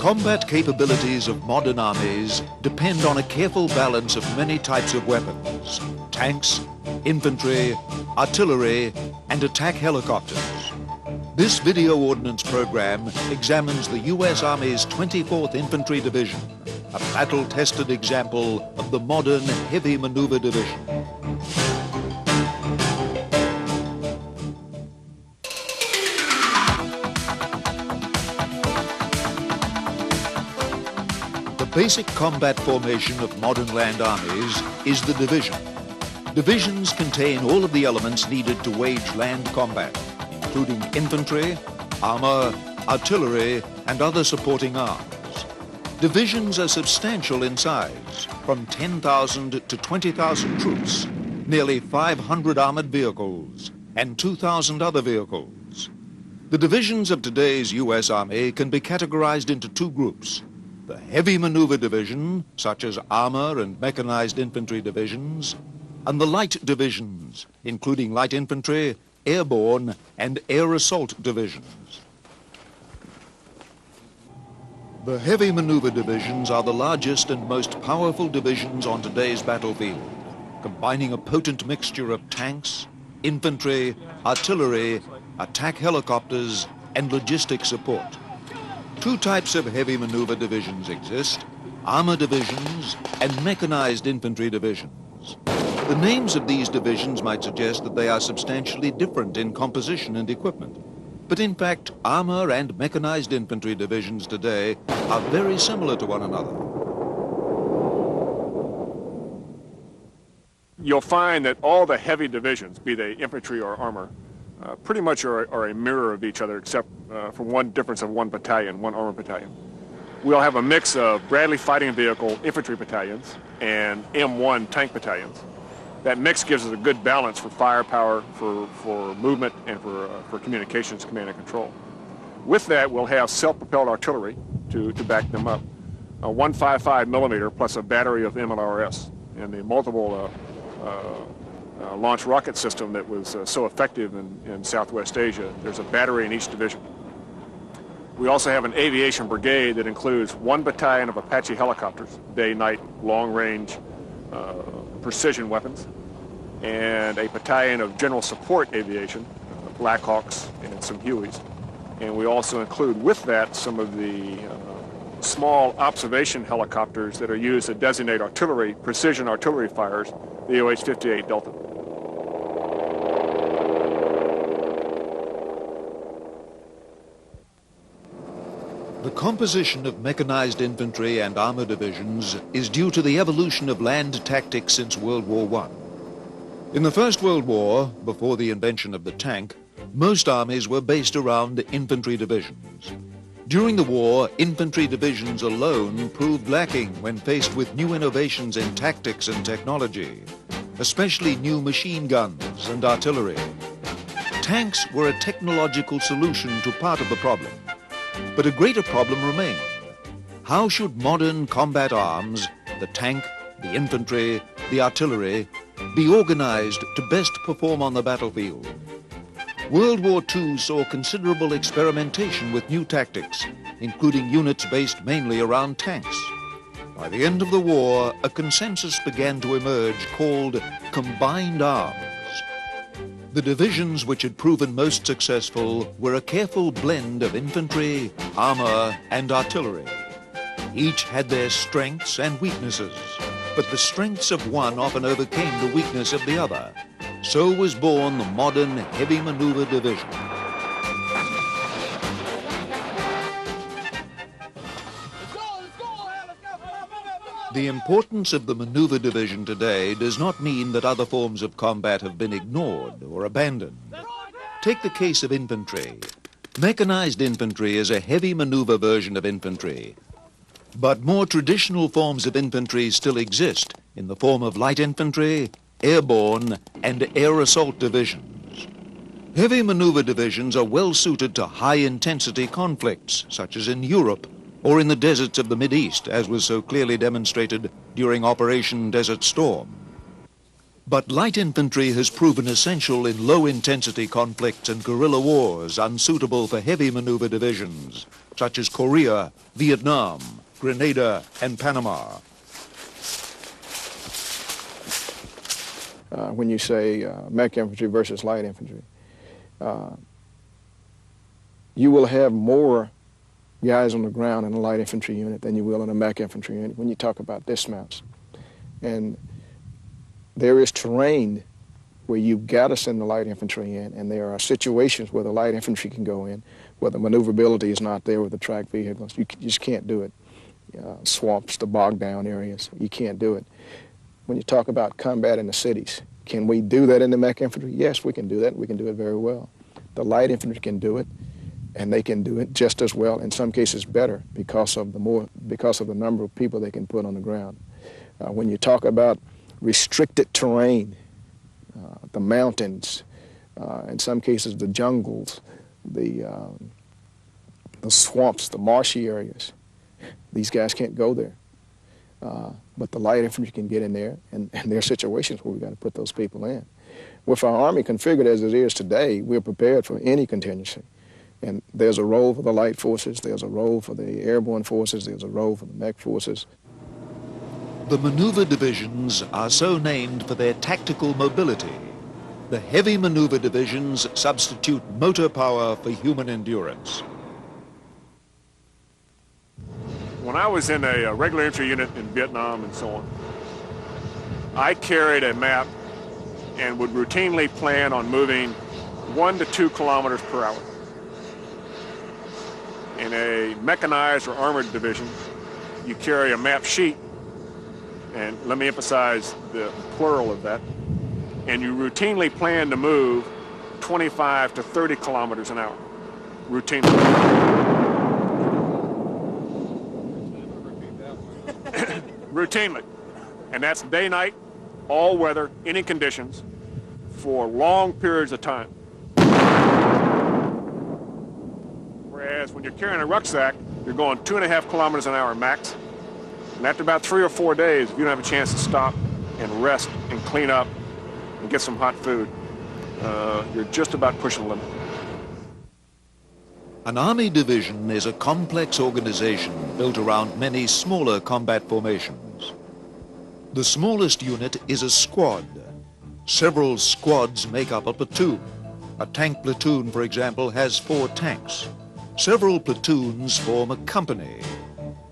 combat capabilities of modern armies depend on a careful balance of many types of weapons: tanks, infantry, artillery, and attack helicopters. This video ordnance program examines the U.S. Army's 24th Infantry Division, a battle-tested example of the modern heavy maneuver division. The basic combat formation of modern land armies is the division. Divisions contain all of the elements needed to wage land combat, including infantry, armor, artillery, and other supporting arms. Divisions are substantial in size, from 10,000 to 20,000 troops, nearly 500 armored vehicles, and 2,000 other vehicles. The divisions of today's U.S. Army can be categorized into two groups: the heavy maneuver division, such as armor and mechanized infantry divisions, and the light divisions, including light infantry, airborne, and air assault divisions. The heavy maneuver divisions are the largest and most powerful divisions on today's battlefield, combining a potent mixture of tanks, infantry, artillery, attack helicopters, and logistic support. Two types of heavy maneuver divisions exist: armor divisions and mechanized infantry divisions. The names of these divisions might suggest that they are substantially different in composition and equipment. But in fact, armor and mechanized infantry divisions today are very similar to one another. You'll find that all the heavy divisions, be they infantry or armor, pretty much are a mirror of each other, except for one difference of one battalion, one armor battalion. We'll have a mix of Bradley fighting vehicle infantry battalions and M1 tank battalions. That mix gives us a good balance for firepower, for movement, and for communications, command and control. With that, we'll have self-propelled artillery to back them up. A 155 millimeter plus a battery of MLRS, and the multiple launch rocket system that was so effective in Southwest Asia. There's a battery in each division. We also have an aviation brigade that includes one battalion of Apache helicopters, day-night, long-range precision weapons, and a battalion of general support aviation, Blackhawks and some Hueys. And we also include with that some of the small observation helicopters that are used to designate artillery, precision artillery fires, the OH-58 Delta. The composition of mechanized infantry and armor divisions is due to the evolution of land tactics since World War I. In the First World War, before the invention of the tank, most armies were based around infantry divisions. During the war, infantry divisions alone proved lacking when faced with new innovations in tactics and technology, especially new machine guns and artillery. Tanks were a technological solution to part of the problem. But a greater problem remained. How should modern combat arms, the tank, the infantry, the artillery, be organized to best perform on the battlefield? World War II saw considerable experimentation with new tactics, including units based mainly around tanks. By the end of the war, a consensus began to emerge called combined arms. The divisions which had proven most successful were a careful blend of infantry, armor, and artillery. Each had their strengths and weaknesses, but the strengths of one often overcame the weakness of the other. So was born the modern heavy maneuver division. The importance of the maneuver division today does not mean that other forms of combat have been ignored or abandoned. Take the case of infantry. Mechanized infantry is a heavy maneuver version of infantry. But more traditional forms of infantry still exist in the form of light infantry, airborne, and air assault divisions. Heavy maneuver divisions are well suited to high-intensity conflicts, such as in Europe or in the deserts of the Mideast, as was so clearly demonstrated during Operation Desert Storm. But light infantry has proven essential in low-intensity conflicts and guerrilla wars, unsuitable for heavy maneuver divisions, such as Korea, Vietnam, Grenada, and Panama. When you say mech infantry versus light infantry, you will have more guys on the ground in a light infantry unit than you will in a mech infantry unit when you talk about dismounts. And there is terrain where you've got to send the light infantry in, and there are situations where the light infantry can go in, where the maneuverability is not there with the tracked vehicles. You just can't do it. Swamps, the bogged down areas, you can't do it. When you talk about combat in the cities, can we do that in the mech infantry? Yes, we can do that. We can do it very well. The light infantry can do it, and they can do it just as well, in some cases better, because of the number of people they can put on the ground. When you talk about restricted terrain, the mountains, in some cases the jungles, the swamps, the marshy areas, these guys can't go there. But the light infantry can get in there, and there are situations where we've got to put those people in. With our Army configured as it is today, we're prepared for any contingency. And there's a role for the light forces, there's a role for the airborne forces, there's a role for the mech forces. The maneuver divisions are so named for their tactical mobility. The heavy maneuver divisions substitute motor power for human endurance. When I was in a regular infantry unit in Vietnam and so on, I carried a map and would routinely plan on moving 1 to 2 kilometers per hour. In a mechanized or armored division, you carry a map sheet, and let me emphasize the plural of that, and you routinely plan to move 25 to 30 kilometers an hour, routinely. Routinely. And that's day, night, all weather, any conditions, for long periods of time. Whereas when you're carrying a rucksack, you're going 2.5 kilometers an hour max. And after about 3 or 4 days, if you don't have a chance to stop and rest and clean up and get some hot food, you're just about pushing the limit. An Army division is a complex organization built around many smaller combat formations. The smallest unit is a squad. Several squads make up a platoon. A tank platoon, for example, has 4 tanks. Several platoons form a company.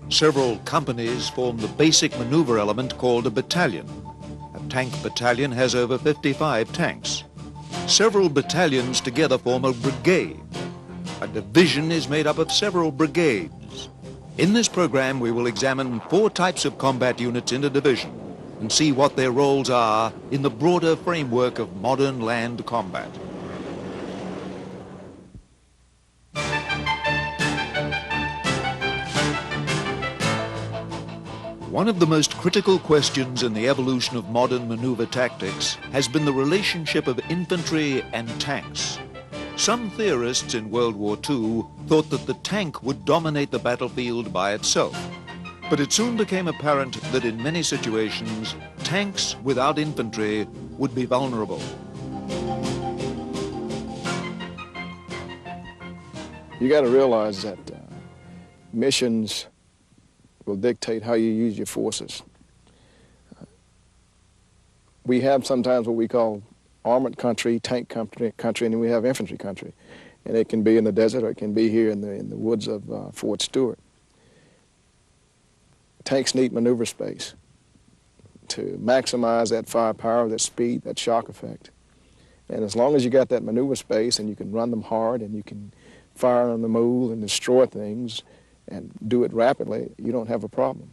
Several companies form the basic maneuver element called a battalion. A tank battalion has over 55 tanks. Several battalions together form a brigade. A division is made up of several brigades. In this program, we will examine 4 types of combat units in a division and see what their roles are in the broader framework of modern land combat. One of the most critical questions in the evolution of modern maneuver tactics has been the relationship of infantry and tanks. Some theorists in World War II thought that the tank would dominate the battlefield by itself. But it soon became apparent that in many situations, tanks without infantry would be vulnerable. You got to realize that missions will dictate how you use your forces. We have sometimes what we call armored country, tank country, and then we have infantry country. And it can be in the desert or it can be here in the woods of Fort Stewart. Tanks need maneuver space to maximize that firepower, that speed, that shock effect. And as long as you got that maneuver space and you can run them hard and you can fire on the move and destroy things and do it rapidly, you don't have a problem.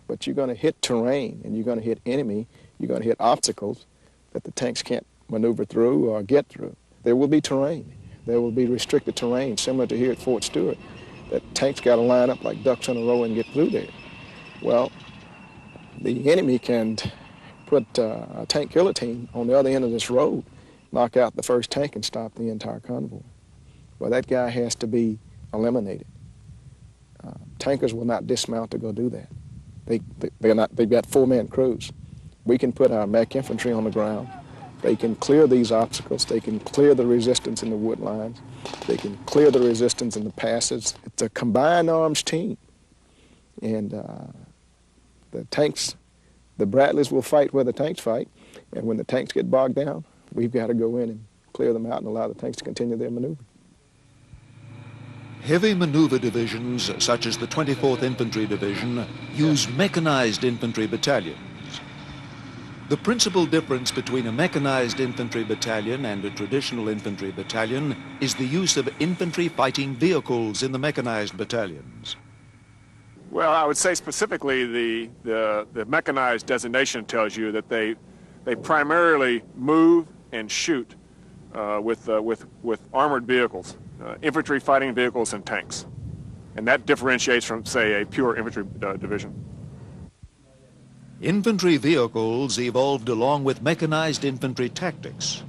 But you're going to hit terrain and you're going to hit enemy, you're going to hit obstacles that the tanks can't maneuver through or get through. There will be terrain. There will be restricted terrain, similar to here at Fort Stewart, that tanks got to line up like ducks in a row and get through there. Well, the enemy can put a tank killer team on the other end of this road, knock out the first tank and stop the entire convoy. Well, that guy has to be eliminated. Tankers will not dismount to go do that. They've got 4-man crews. We can put our mech infantry on the ground They can clear these obstacles. They can clear the resistance in the wood lines. They can clear the resistance in the passes. It's a combined arms team. And the tanks, the Bradleys will fight where the tanks fight. And when the tanks get bogged down, we've got to go in and clear them out and allow the tanks to continue their maneuver. Heavy maneuver divisions, such as the 24th Infantry Division, use mechanized infantry battalions. The principal difference between a mechanized infantry battalion and a traditional infantry battalion is the use of infantry fighting vehicles in the mechanized battalions. Well, I would say specifically the mechanized designation tells you that they primarily move and shoot with armored vehicles, infantry fighting vehicles and tanks. And that differentiates from, say, a pure infantry division. Infantry vehicles evolved along with mechanized infantry tactics.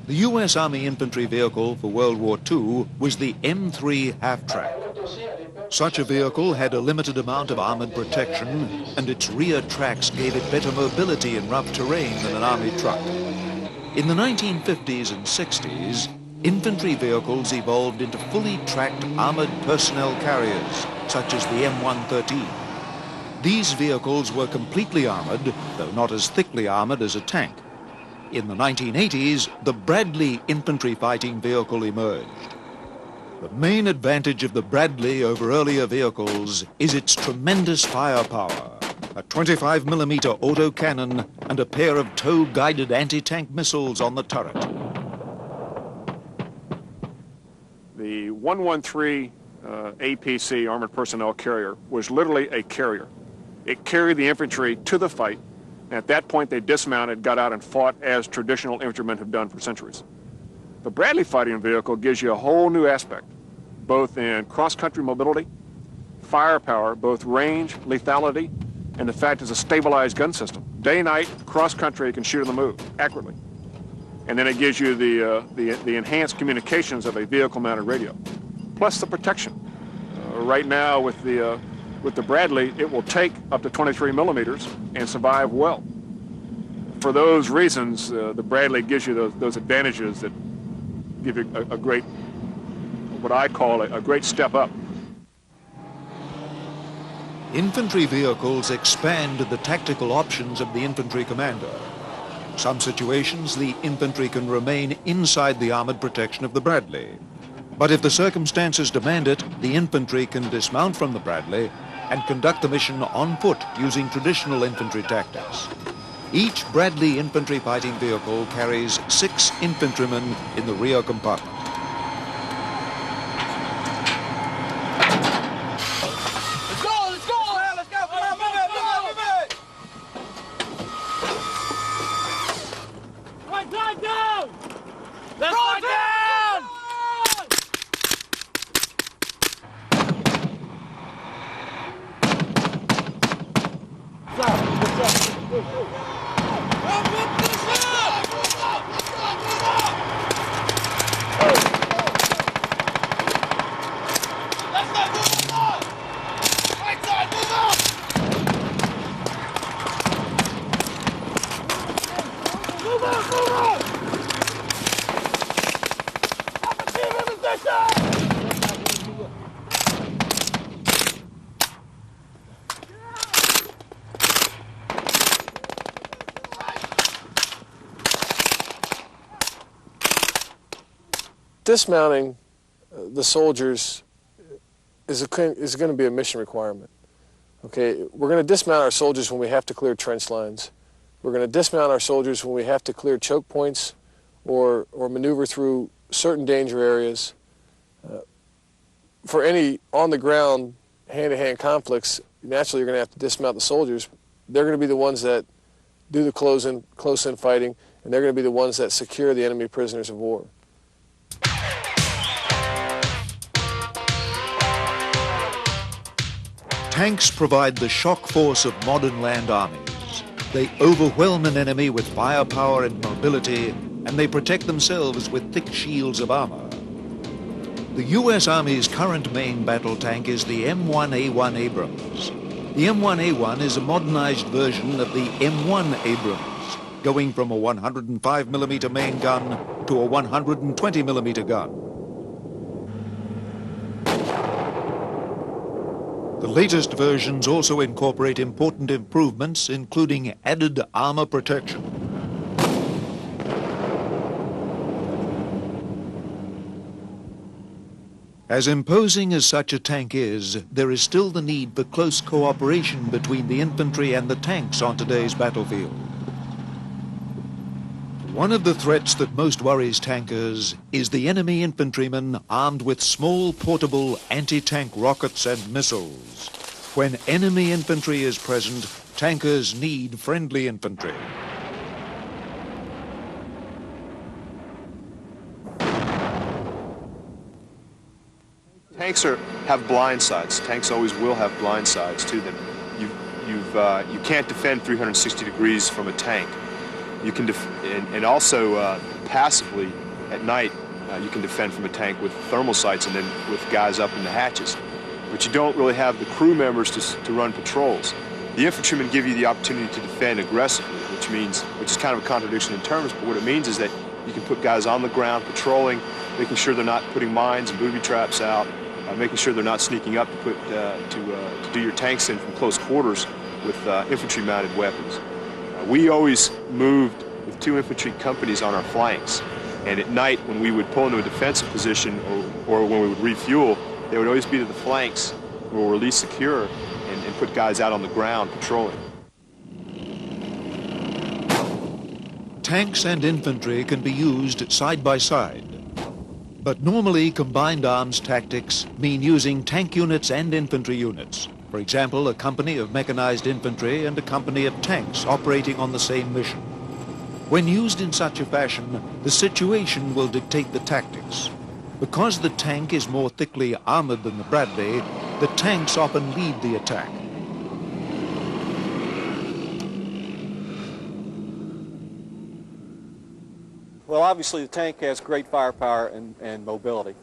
The U.S. Army infantry vehicle for World War II was the M3 half-track. Such a vehicle had a limited amount of armored protection, and its rear tracks gave it better mobility in rough terrain than an Army truck. In the 1950s and 60s, infantry vehicles evolved into fully tracked armored personnel carriers, such as the M113. These vehicles were completely armored, though not as thickly armored as a tank. In the 1980s, the Bradley infantry fighting vehicle emerged. The main advantage of the Bradley over earlier vehicles is its tremendous firepower, a 25mm autocannon and a pair of tow-guided anti-tank missiles on the turret. The 113 APC, Armored Personnel Carrier, was literally a carrier. It carried the infantry to the fight. And at that point, they dismounted, got out, and fought as traditional infantrymen have done for centuries. The Bradley fighting vehicle gives you a whole new aspect, both in cross-country mobility, firepower, both range, lethality, and the fact it's a stabilized gun system. Day, night, cross-country, it can shoot on the move accurately. And then it gives you the enhanced communications of a vehicle-mounted radio, plus the protection. Right now, with the Bradley, it will take up to 23mm and survive well. For those reasons, the Bradley gives you those advantages that give you a great, what I call a great step up. Infantry vehicles expand the tactical options of the infantry commander. In some situations, the infantry can remain inside the armored protection of the Bradley. But if the circumstances demand it, the infantry can dismount from the Bradley and conduct the mission on foot using traditional infantry tactics. Each Bradley infantry fighting vehicle carries 6 infantrymen in the rear compartment. Let's go! Let's go! Come on, move it! Right side down! Left side down! Dismounting the soldiers is going to be a mission requirement. Okay, we're going to dismount our soldiers when we have to clear trench lines. We're going to dismount our soldiers when we have to clear choke points or maneuver through certain danger areas. For any on-the-ground hand-to-hand conflicts, naturally you're going to have to dismount the soldiers. They're going to be the ones that do the close-in fighting, and they're going to be the ones that secure the enemy prisoners of war. Tanks provide the shock force of modern land armies. They overwhelm an enemy with firepower and mobility, and they protect themselves with thick shields of armor. The U.S. Army's current main battle tank is the M1A1 Abrams. The M1A1 is a modernized version of the M1 Abrams, going from a 105mm main gun to a 120mm gun. The latest versions also incorporate important improvements, including added armor protection. As imposing as such a tank is, there is still the need for close cooperation between the infantry and the tanks on today's battlefield. One of the threats that most worries tankers is the enemy infantrymen armed with small portable anti-tank rockets and missiles. When enemy infantry is present, tankers need friendly infantry. Tanks have blind sides. Tanks always will have blind sides to them. You can't defend 360 degrees from a tank. You can and also passively at night you can defend from a tank with thermal sights and then with guys up in the hatches. But you don't really have the crew members to run patrols. The infantrymen give you the opportunity to defend aggressively, which is kind of a contradiction in terms, but what it means is that you can put guys on the ground patrolling, making sure they're not putting mines and booby traps out, making sure they're not sneaking up to do your tanks in from close quarters with infantry-mounted weapons. We always moved with 2 infantry companies on our flanks, and at night when we would pull into a defensive position or when we would refuel, they would always be to the flanks where we're least secure and put guys out on the ground patrolling. Tanks and infantry can be used side by side, but normally combined arms tactics mean using tank units and infantry units. For example, a company of mechanized infantry and a company of tanks operating on the same mission. When used in such a fashion, the situation will dictate the tactics. Because the tank is more thickly armored than the Bradley, the tanks often lead the attack. Well, obviously the tank has great firepower and mobility.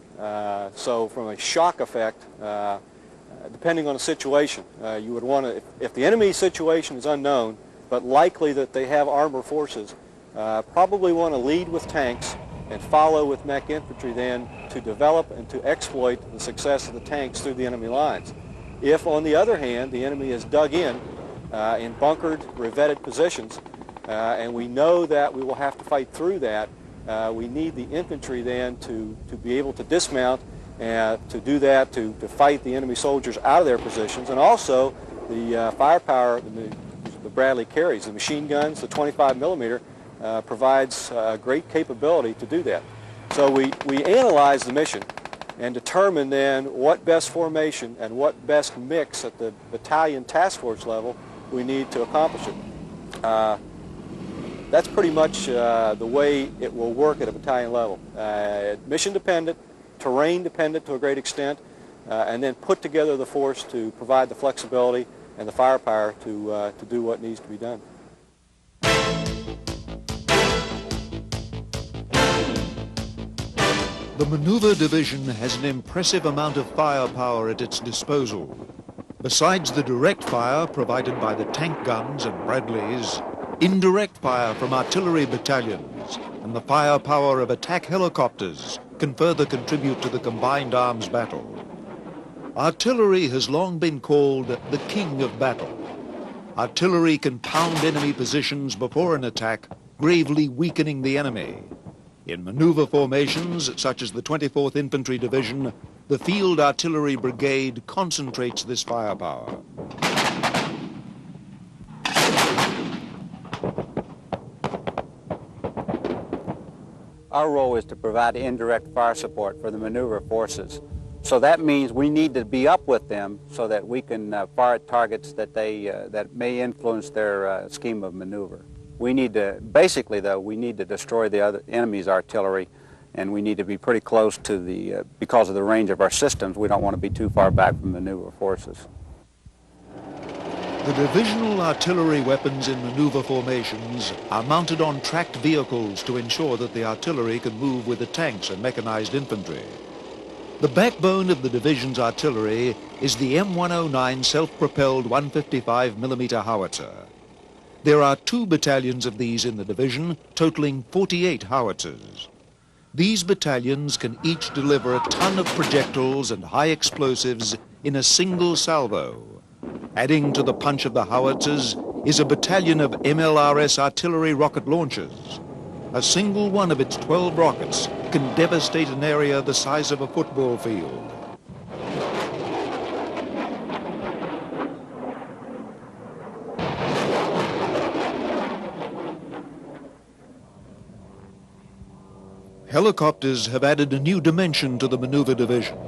So from a shock effect, depending on the situation, you would want to, if the enemy situation is unknown, but likely that they have armor forces, probably want to lead with tanks and follow with mech infantry then to develop and to exploit the success of the tanks through the enemy lines. If, on the other hand, the enemy is dug in bunkered, revetted positions, and we know that we will have to fight through that, we need the infantry then to be able to dismount and to do that, to fight the enemy soldiers out of their positions, and also the firepower the Bradley carries, the machine guns, the 25mm, provides great capability to do that. So we analyze the mission and determine then what best formation and what best mix at the battalion task force level we need to accomplish it. That's pretty much the way it will work at a battalion level. Mission dependent, terrain dependent to a great extent, and then put together the force to provide the flexibility and the firepower to do what needs to be done. The Maneuver Division has an impressive amount of firepower at its disposal. Besides the direct fire provided by the tank guns and Bradleys, indirect fire from artillery battalions and the firepower of attack helicopters can further contribute to the combined arms battle. Artillery has long been called the king of battle. Artillery can pound enemy positions before an attack, gravely weakening the enemy. In maneuver formations, such as the 24th Infantry Division, the Field Artillery Brigade concentrates this firepower. Our role is to provide indirect fire support for the maneuver forces. So that means we need to be up with them so that we can fire at targets that that may influence their scheme of maneuver. We need to, basically though, we need to destroy the other enemy's artillery, and we need to be pretty close to the, because of the range of our systems, we don't want to be too far back from maneuver forces. The divisional artillery weapons in maneuver formations are mounted on tracked vehicles to ensure that the artillery can move with the tanks and mechanized infantry. The backbone of the division's artillery is the M109 self-propelled 155mm howitzer. There are 2 battalions of these in the division, totaling 48 howitzers. These battalions can each deliver a ton of projectiles and high explosives in a single salvo. Adding to the punch of the howitzers is a battalion of MLRS artillery rocket launchers. A single one of its 12 rockets can devastate an area the size of a football field. Helicopters have added a new dimension to the maneuver division.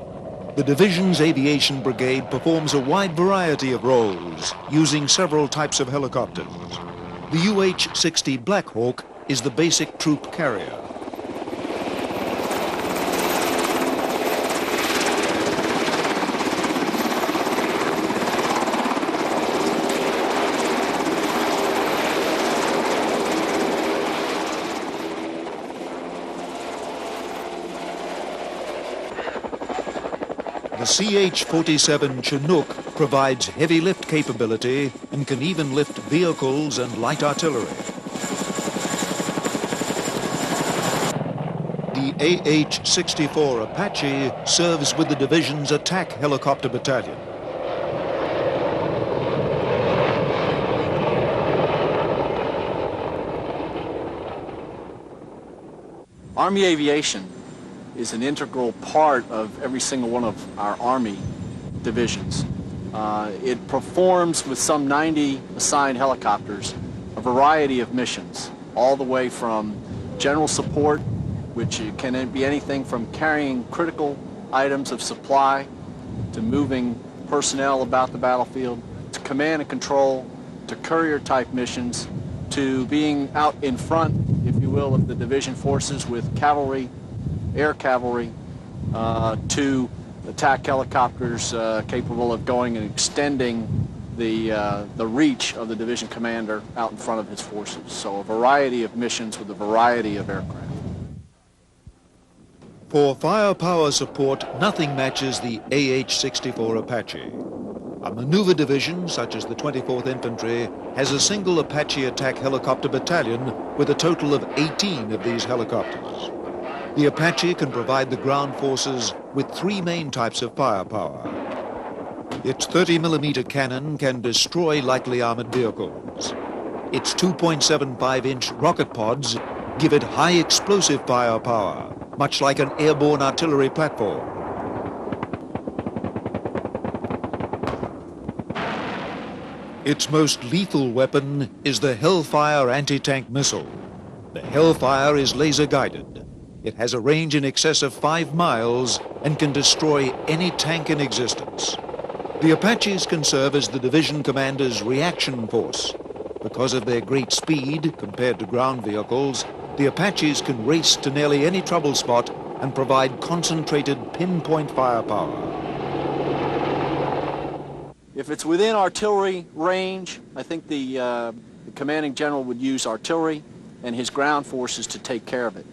The division's aviation brigade performs a wide variety of roles, using several types of helicopters. The UH-60 Black Hawk is the basic troop carrier. The CH-47 Chinook provides heavy lift capability and can even lift vehicles and light artillery. The AH-64 Apache serves with the division's attack helicopter battalion. Army aviation is an integral part of every single one of our Army divisions. It performs with some 90 assigned helicopters a variety of missions, all the way from general support, which can be anything from carrying critical items of supply to moving personnel about the battlefield, to command and control, to courier type missions, to being out in front, if you will, of the division forces with cavalry, air cavalry, to attack helicopters capable of going and extending the reach of the division commander out in front of his forces. So a variety of missions with a variety of aircraft. For firepower support, nothing matches the AH-64 Apache. A maneuver division, such as the 24th Infantry, has a single Apache attack helicopter battalion with a total of 18 of these helicopters. The Apache can provide the ground forces with 3 main types of firepower. Its 30mm cannon can destroy lightly armored vehicles. Its 2.75-inch rocket pods give it high explosive firepower, much like an airborne artillery platform. Its most lethal weapon is the Hellfire anti-tank missile. The Hellfire is laser-guided. It has a range in excess of 5 miles and can destroy any tank in existence. The Apaches can serve as the division commander's reaction force. Because of their great speed compared to ground vehicles, the Apaches can race to nearly any trouble spot and provide concentrated pinpoint firepower. If it's within artillery range, I think the commanding general would use artillery and his ground forces to take care of it.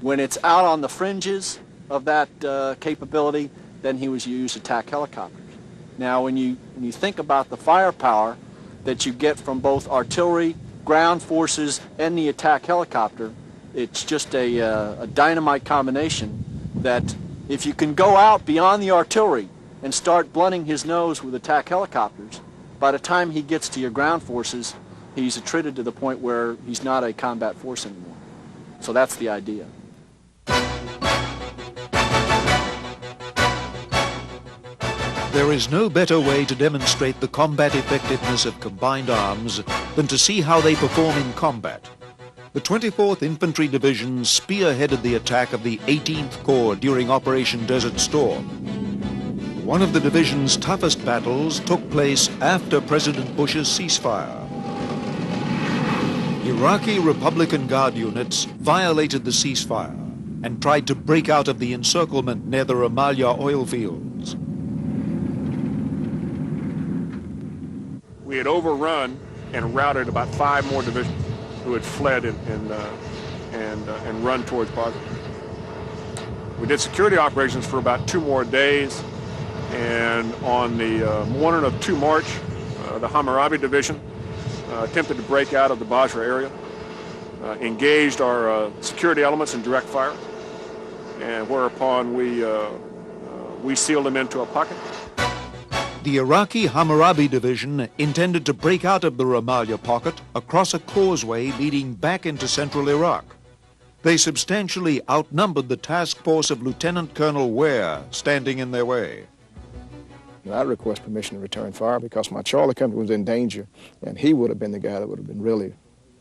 When it's out on the fringes of that capability, then he would use attack helicopters. Now, when you think about the firepower that you get from both artillery, ground forces, and the attack helicopter, it's just a dynamite combination that if you can go out beyond the artillery and start blunting his nose with attack helicopters, by the time he gets to your ground forces, he's attrited to the point where he's not a combat force anymore. So that's the idea. There is no better way to demonstrate the combat effectiveness of combined arms than to see how they perform in combat. The 24th Infantry Division spearheaded the attack of the 18th Corps during Operation Desert Storm. One of the division's toughest battles took place after President Bush's ceasefire. Iraqi Republican Guard units violated the ceasefire and tried to break out of the encirclement near the Ramallah oil fields. We had overrun and routed about 5 more divisions who had fled and run towards Basra. We did security operations for about 2 more days, and on the morning of 2 March, the Hammurabi Division attempted to break out of the Basra area, engaged our security elements in direct fire, and whereupon we sealed them into a pocket. The Iraqi Hammurabi Division intended to break out of the Ramallah pocket across a causeway leading back into central Iraq. They substantially outnumbered the task force of Lieutenant Colonel Ware standing in their way. I request permission to return fire because my Charlie company was in danger, and he would have been the guy that would have been really,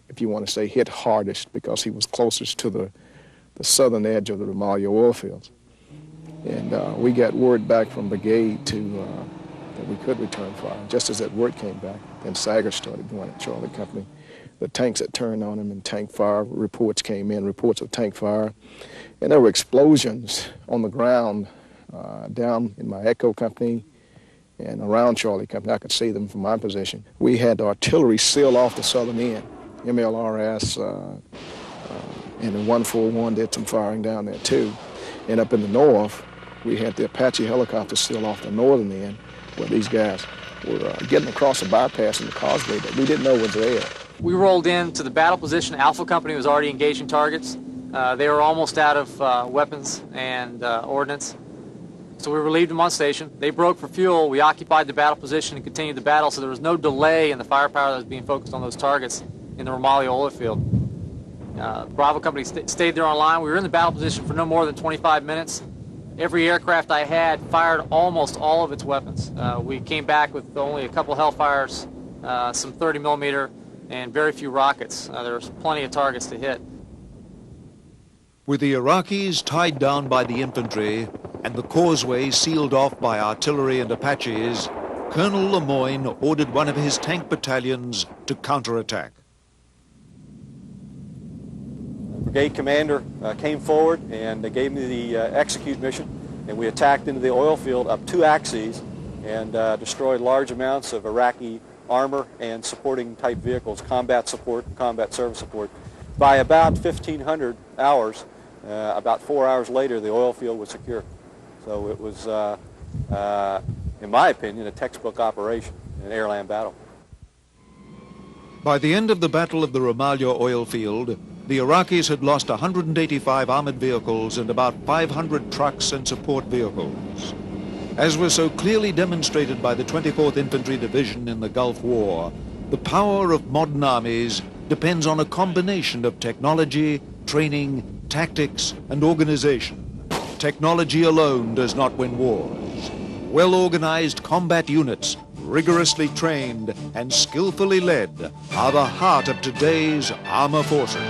if you want to say, hit hardest because he was closest to the southern edge of the Ramallah oil fields. And we got word back from brigade that we could return fire. Just as that word came back, then Sager started going at Charlie company. The tanks had turned on him and tank fire reports came in, reports of tank fire. And there were explosions on the ground down in my Echo company and around Charlie company. I could see them from my position. We had artillery seal off the southern end. MLRS and the 141 did some firing down there too. And up in the north, we had the Apache helicopter seal off the northern end where these guys were getting across the bypass in the causeway that we didn't know was there. We rolled into the battle position. Alpha Company was already engaging targets. They were almost out of weapons and ordnance. So we relieved them on station. They broke for fuel. We occupied the battle position and continued the battle, so there was no delay in the firepower that was being focused on those targets in the Ramallah oil field. Bravo Company stayed there on line. We were in the battle position for no more than 25 minutes. Every aircraft I had fired almost all of its weapons. We came back with only a couple Hellfires, some 30 millimeter, and very few rockets. There was plenty of targets to hit. With the Iraqis tied down by the infantry and the causeway sealed off by artillery and Apaches, Colonel Lemoyne ordered one of his tank battalions to counterattack. Brigade commander came forward and they gave me the execute mission, and we attacked into the oil field up 2 axes and destroyed large amounts of Iraqi armor and supporting type vehicles, combat support, combat service support. By about 1,500 hours, about 4 hours later, the oil field was secure. So it was, in my opinion, a textbook operation, an airland battle. By the end of the Battle of the Ramallah oil field, the Iraqis had lost 185 armored vehicles and about 500 trucks and support vehicles. As was so clearly demonstrated by the 24th Infantry Division in the Gulf War, the power of modern armies depends on a combination of technology, training, tactics, and organization. Technology alone does not win wars. Well-organized combat units, rigorously trained and skillfully led, are the heart of today's armor forces.